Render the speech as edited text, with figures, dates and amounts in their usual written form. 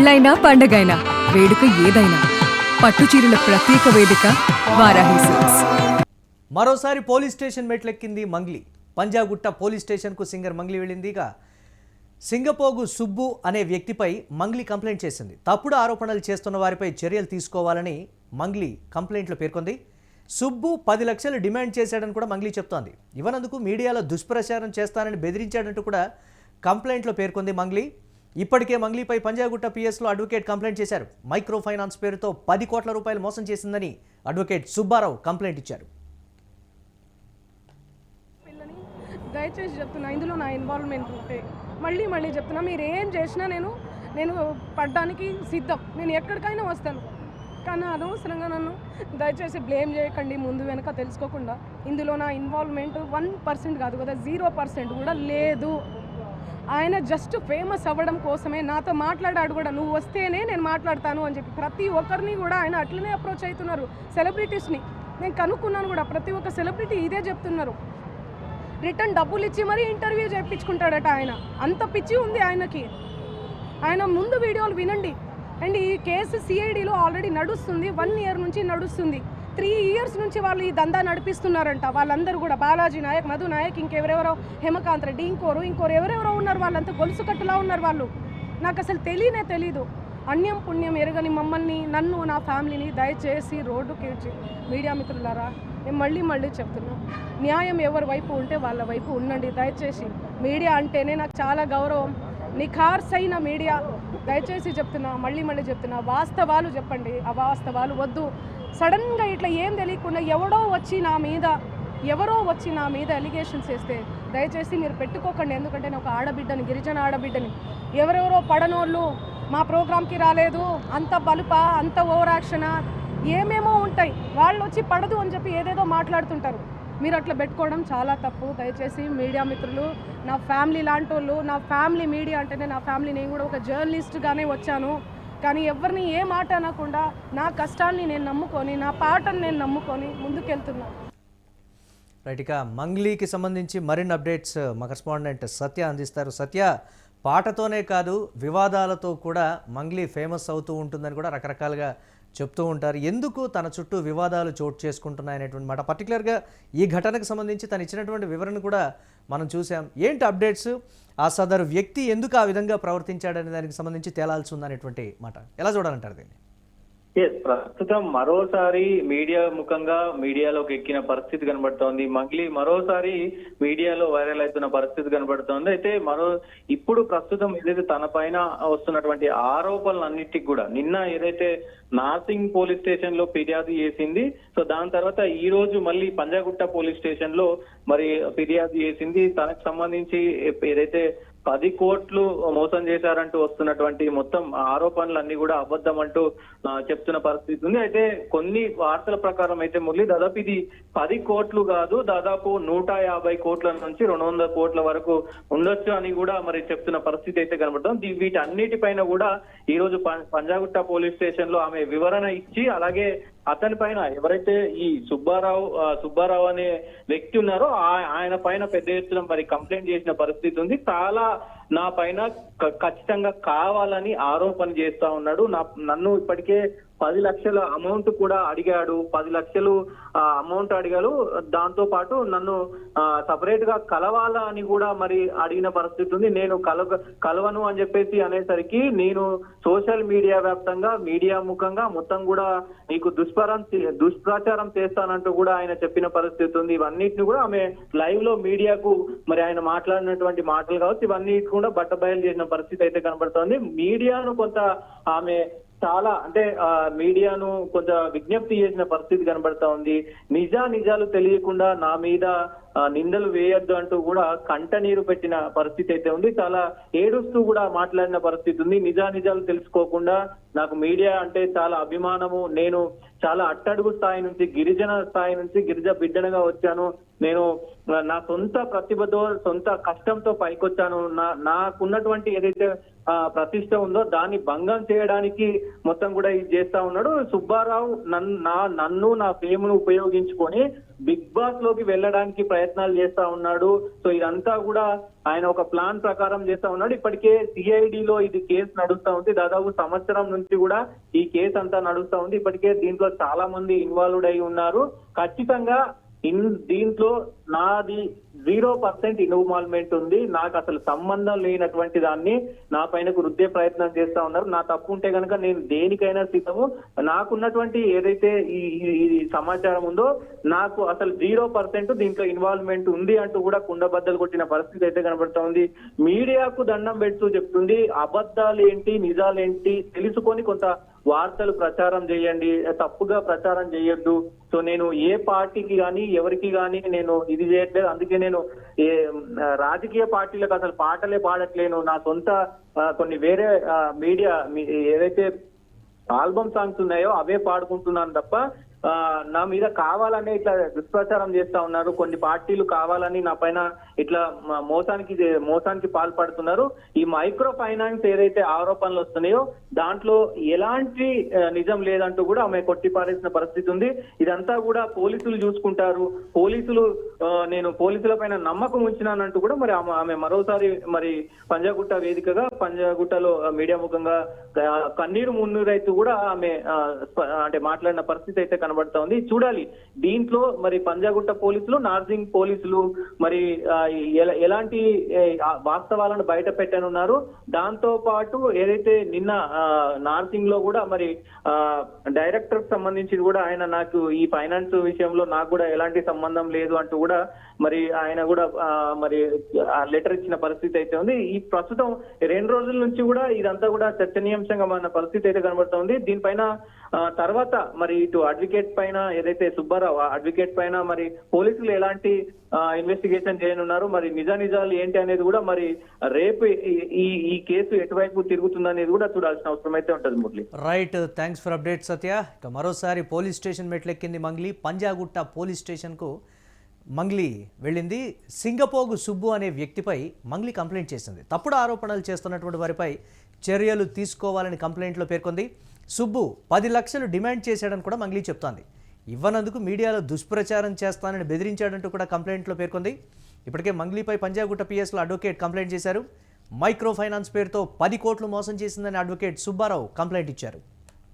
పెళ్ళైనా పండగైనా వేడుక ఏదైనా పట్టు చీరల ప్రత్యేక వేదిక వారాహి సిల్క్స్. మరోసారి పోలీస్ స్టేషన్ మెట్లెక్కింది మంగ్లీ. పంజాగుట్ట పోలీస్ స్టేషన్కు సింగర్ మంగ్లీ వెళ్ళిందిగా సింగపోగు సుబ్బు అనే వ్యక్తిపై మంగ్లీ కంప్లైంట్ చేసింది. తప్పుడు ఆరోపణలు చేస్తున్న వారిపై చర్యలు తీసుకోవాలని మంగ్లీ కంప్లైంట్లో పేర్కొంది. సుబ్బు 10 లక్షలు డిమాండ్ చేశాడని కూడా మంగ్లీ చెప్తోంది. ఇవ్వనందుకు మీడియాలో దుష్ప్రచారం చేస్తానని బెదిరించాడంటూ కూడా కంప్లైంట్లో పేర్కొంది మంగ్లీ. ఇప్పటికే మంగ్లీపై పంజాగుట్ట పిఎస్లో అడ్వకేట్ కంప్లైంట్ చేశారు. మైక్రో ఫైనాన్స్ పేరుతో 10 కోట్ల రూపాయలు మోసం చేసిందని అడ్వకేట్ సుబ్బారావు కంప్లైంట్ ఇచ్చారు. దయచేసి చెప్తున్నా, ఇందులో నా ఇన్వాల్వ్మెంట్ ఉంటే మళ్ళీ చెప్తున్నా, మీరు ఏం చేసినా నేను పడ్డానికి సిద్ధం, నేను ఎక్కడికైనా వస్తాను. కానీ అనవసరంగా నన్ను దయచేసి బ్లేమ్ చేయకండి, ముందు వెనక తెలుసుకోకుండా. ఇందులో నా ఇన్వాల్వ్మెంట్ 1% కాదు కదా, 0% కూడా లేదు. ఆయన జస్ట్ ఫేమస్ అవ్వడం కోసమే నాతో మాట్లాడాడు కూడా, నువ్వు వస్తేనే నేను మాట్లాడతాను అని చెప్పి. ప్రతి ఒక్కరిని కూడా ఆయన అట్లనే అప్రోచ్ అవుతున్నారు. సెలబ్రిటీస్ని నేను కనుక్కున్నాను కూడా, ప్రతి ఒక్క సెలబ్రిటీ ఇదే చెప్తున్నారు. రిటర్న్ డబ్బులు ఇచ్చి మరీ ఇంటర్వ్యూ చేయించుకుంటాడట ఆయన. అంత పిచ్చి ఉంది ఆయనకి. ఆయన ముందు వీడియోలు వినండి. అండ్ ఈ కేసు సిఐడిలో ఆల్రెడీ నడుస్తుంది, 1 year నుంచి నడుస్తుంది. 3 years నుంచి వాళ్ళు ఈ దందా నడిపిస్తున్నారంట. వాళ్ళందరూ కూడా బాలాజీ నాయక్, మధు నాయక్, ఇంకెవరెవరో, హేమకాంత్ రెడ్డి, ఇంకోరు ఎవరెవరో ఉన్నారు. వాళ్ళంతా గొలుసు కట్టులా ఉన్నారు వాళ్ళు. నాకు అసలు తెలీదు. అన్యం పుణ్యం ఎరగని మమ్మల్ని, నన్ను, నా ఫ్యామిలీని దయచేసి రోడ్డుకి ఇచ్చి మీడియా మిత్రులారా, నేను మళ్ళీ చెప్తున్నా, న్యాయం ఎవరి వైపు ఉంటే వాళ్ళ వైపు ఉండండి. దయచేసి మీడియా అంటేనే నాకు చాలా గౌరవం, నిఖార్సైన మీడియా. దయచేసి చెప్తున్నా, మళ్ళీ చెప్తున్నా, వాస్తవాలు చెప్పండి, అవాస్తవాలు వద్దు. సడన్గా ఇట్లా ఏం తెలియకుండా ఎవరో వచ్చి నా మీద ఎలిగేషన్స్ వేస్తే దయచేసి మీరు పెట్టుకోకండి. ఎందుకంటే నేను ఒక ఆడబిడ్డని, గిరిజన ఆడబిడ్డని. ఎవరెవరో పడనోళ్ళు మా ప్రోగ్రామ్కి రాలేదు, అంత బలుపా, అంత ఓవర్ యాక్షనా, ఏమేమో ఉంటాయి. వాళ్ళు వచ్చి పడదు అని చెప్పి ఏదేదో మాట్లాడుతుంటారు. మీరు అట్లా పెట్టుకోవడం చాలా తప్పు. దయచేసి మీడియా మిత్రులు, నా ఫ్యామిలీ లాంటి వాళ్ళు, నా ఫ్యామిలీ మీడియా అంటేనే నా ఫ్యామిలీ. నేను కూడా ఒక జర్నలిస్ట్గానే వచ్చాను. కానీ ఎవరిని ఏ మాట అనకుండా నా కష్టాన్ని నేను నమ్ముకొని, నా పాటను నేను నమ్ముకొని ముందుకెళ్తున్నాను. రైట్, ఇక మంగ్లీకి సంబంధించి మరిన్ని అప్డేట్స్ మా కరెస్పాండెంట్ సత్య అందిస్తారు. సత్య, పాటతోనే కాదు వివాదాలతో కూడా మంగ్లీ ఫేమస్ అవుతూ ఉంటుందని కూడా రకరకాలుగా చెప్తూ ఉంటారు. ఎందుకు తన చుట్టూ వివాదాలు చోటు చేసుకుంటున్నాయనేటువంటి మాట, పర్టికులర్గా ఈ ఘటనకు సంబంధించి తను ఇచ్చినటువంటి వివరణ కూడా మనం చూసాం. ఏంటి అప్డేట్స్? ఆ సదరు వ్యక్తి ఎందుకు ఆ విధంగా ప్రవర్తించాడనే దానికి సంబంధించి తేలాల్సి ఉందనేటువంటి మాట ఎలా చూడాలంటారు దీన్ని? ప్రస్తుతం మరోసారి మీడియా ముఖంగా మీడియాలోకి ఎక్కిన పరిస్థితి కనబడుతోంది. మంగ్లీ మరోసారి మీడియాలో వైరల్ అవుతున్న పరిస్థితి కనబడుతోంది. అయితే ఇప్పుడు ప్రస్తుతం ఏదైతే తన పైన వస్తున్నటువంటి ఆరోపణలన్నిటికి కూడా నిన్న ఏదైతే నార్సింగ్ పోలీస్ స్టేషన్ లో ఫిర్యాదు చేసింది, సో దాని తర్వాత ఈ రోజు మళ్ళీ పంజాగుట్ట పోలీస్ స్టేషన్ లో ఫిర్యాదు చేసింది. తనకు సంబంధించి ఏదైతే 10 కోట్లు మోసం చేశారంటూ వస్తున్నటువంటి మొత్తం ఆరోపణలన్నీ కూడా అబద్ధం అంటూ చెప్తున్న పరిస్థితి ఉంది. అయితే కొన్ని వార్తల ప్రకారం అయితే మురళి, దాదాపు ఇది 10 కోట్లు కాదు, దాదాపు 150 కోట్ల నుంచి 200 కోట్ల వరకు ఉండొచ్చు అని కూడా చెప్తున్న పరిస్థితి అయితే కనబడుతుంది. వీటన్నిటిపైన కూడా ఈ రోజు పంజాగుట్ట పోలీస్ స్టేషన్ లో ఆమె వివరణ ఇచ్చి, అలాగే అతని పైన ఎవరైతే ఈ సుబ్బారావు అనే వ్యక్తి ఉన్నారో ఆయన పైన పెద్ద ఎత్తున కంప్లైంట్ చేసిన పరిస్థితి ఉంది. చాలా నా పైన ఖచ్చితంగా కావాలని ఆరోపణ చేస్తా ఉన్నాడు. నన్ను ఇప్పటికే 10 లక్షల అమౌంట్ కూడా అడిగాడు. 10 లక్షలు అమౌంట్ అడిగాడు. దాంతో పాటు నన్ను సపరేట్ గా కలవాలా అని కూడా అడిగిన పరిస్థితి ఉంది. నేను కలవను అని చెప్పేసి అనేసరికి, నేను సోషల్ మీడియా వ్యాప్తంగా మీడియా ముఖంగా మొత్తం కూడా నీకు దుష్ప్రచారం చేస్తానంటూ కూడా ఆయన చెప్పిన పరిస్థితి ఉంది. ఇవన్నిటిని కూడా ఆమె లైవ్ లో మీడియాకు ఆయన మాట్లాడినటువంటి మాటలు కావచ్చు, ఇవన్నీ కూడా బట్టబయలు చేసిన పరిస్థితి అయితే కనబడుతోంది. మీడియాను కొంత ఆమె చాలా మీడియాను కొంచెం విజ్ఞప్తి చేసిన పరిస్థితి కనబడతా ఉంది. నిజాలు తెలియకుండా నా మీద నిందలు వేయొద్దు అంటూ కూడా కంటనీరు పెట్టిన పరిస్థితి అయితే ఉంది. చాలా ఏడుస్తూ కూడా మాట్లాడిన పరిస్థితి ఉంది. నిజాలు తెలుసుకోకుండా నాకు మీడియా అంటే చాలా అభిమానము, నేను చాలా అట్టడుగు స్థాయి నుంచి, గిరిజన స్థాయి నుంచి గిరిజ బిడ్డనగా వచ్చాను, నేను నా సొంత ప్రతిభతో సొంత కష్టంతో పైకొచ్చాను, నాకున్నటువంటి ఏదైతే ప్రతిష్ట ఉందో దాన్ని భంగం చేయడానికి మొత్తం కూడా ఇది చేస్తా ఉన్నాడు. సుబ్బారావు నన్ను నా ఫేమ్ ను ఉపయోగించుకొని బిగ్ బాస్ లోకి వెళ్ళడానికి ప్రయత్నాలు చేస్తా ఉన్నాడు. సో ఇదంతా కూడా ఆయన ఒక ప్లాన్ ప్రకారం చేస్తా ఉన్నాడు. ఇప్పటికే సిఐడిలో ఇది కేసు నడుస్తా ఉంది. దాదాపు సంవత్సరం నుంచి కూడా ఈ కేసు అంతా నడుస్తా ఉంది. ఇప్పటికే దీంట్లో చాలా మంది ఇన్వాల్వ్డ్ అయి ఉన్నారు. ఖచ్చితంగా దీంట్లో నాది 0% ఇన్వాల్వ్మెంట్ ఉంది. నాకు అసలు సంబంధం లేనటువంటి దాన్ని నా పైనకు రుద్దే ప్రయత్నం చేస్తా ఉన్నారు. నా తప్పు ఉంటే కనుక నేను దేనికైనా సిద్ధము. నాకున్నటువంటి ఏదైతే ఈ సమాచారం ఉందో నాకు అసలు 0% దీంట్లో ఇన్వాల్వ్మెంట్ ఉంది అంటూ కూడా కుండబద్దలు కొట్టిన పరిస్థితి అయితే కనబడతా ఉంది. మీడియాకు దండం పెడుతూ చెప్తుంది, అబద్ధాలు ఏంటి నిజాలేంటి తెలుసుకొని కొంత వార్తలు ప్రచారం చేయండి, తప్పుగా ప్రచారం చేయొద్దు. సో నేను ఏ పార్టీకి కానీ ఎవరికి కానీ నేను ఇది చేయట్లేదు. అందుకే నేను రాజకీయ పార్టీలకు అసలు పాటలే పాడట్లేను. నా సొంత కొన్ని వేరే మీడియా ఏదైతే ఆల్బమ్ సాంగ్స్ ఉన్నాయో అవే పాడుకుంటున్నాను తప్ప నా మీద కావాలనే ఇట్లా దుష్ప్రచారం చేస్తా ఉన్నారు. కొన్ని పార్టీలు కావాలని నా పైన ఇట్లా మోసానికి పాల్పడుతున్నారు. ఈ మైక్రో ఫైనాన్స్ ఏదైతే ఆరోపణలు వస్తున్నాయో దాంట్లో ఎలాంటి నిజం లేదంటూ కూడా ఆమె కొట్టిపారేసిన పరిస్థితి ఉంది. ఇదంతా కూడా పోలీసులు చూసుకుంటారు. నేను పోలీసుల పైన నమ్మకం ఉంచినానంటూ కూడా మరి ఆమె మరోసారి మరి పంజాగుట్ట వేదికగా పంజాగుట్టలో మీడియా ముఖంగా కన్నీరు మున్నీరైతూ కూడా ఆమె అంటే మాట్లాడిన పరిస్థితి అయితే కనబడతా ఉంది. చూడాలి దీంట్లో మరి పంజాగుట్ట పోలీసులు, నార్సింగ్ పోలీసులు మరి ఎలాంటి వాస్తవాలను బయట పెట్టనున్నారు. దాంతో పాటు ఏదైతే నిన్న నార్సింగ్ లో కూడా మరి డైరెక్టర్ సంబంధించి కూడా ఆయన నాకు ఈ ఫైనాన్స్ విషయంలో నాకు కూడా ఎలాంటి సంబంధం లేదు అంటూ కూడా మరి ఆయన కూడా మరి లెటర్ ఇచ్చిన పరిస్థితి అయితే ఉంది. ఈ ప్రస్తుతం 2 రోజుల నుంచి కూడా ఇదంతా కూడా చర్చనీయాంశంగా మన పరిస్థితి అయితే కనబడుతుంది. దీనిపైన తర్వాత మరి ఇటు అడ్వకేట్ పైన ఏదైతే సుబ్బారావు అడ్వకేట్ పైన మరి పోలీసులు ఎలాంటి ఇన్వెస్టిగేషన్ చేయనున్నారు, మరి నిజాలు ఏంటి అనేది కూడా మరి రేపు ఈ కేసు ఎటువైపు తిరుగుతుందనేది కూడా చూడాల్సిన అవసరం అయితే ఉంటుంది. Murali, right, thanks for update Satya. ఇక మరోసారి పోలీస్ స్టేషన్ మెట్లెక్కింది మంగ్లీ. పంజాగుట్ట పోలీస్ స్టేషన్కు మంగ్లీ వెళ్ళింది. సింగపోగు సుబ్బు అనే వ్యక్తిపై మంగ్లీ కంప్లైంట్ చేసింది. తప్పుడు ఆరోపణలు చేస్తున్నటువంటి వారిపై చర్యలు తీసుకోవాలని కంప్లైంట్లో పేర్కొంది. సుబ్బు 10 లక్షలు డిమాండ్ చేశాడని కూడా మంగ్లీ చెప్తోంది. ఇవ్వనందుకు మీడియాలో దుష్ప్రచారం చేస్తానని బెదిరించాడంటూ కూడా కంప్లైంట్లో పేర్కొంది. ఇప్పటికే మంగ్లీపై పంజాగుట్ట పిఎస్లో అడ్వకేట్ కంప్లైంట్ చేశారు. మైక్రో ఫైనాన్స్ పేరుతో 10 కోట్లు మోసం చేసిందని అడ్వకేట్ సుబ్బారావు కంప్లైంట్ ఇచ్చారు.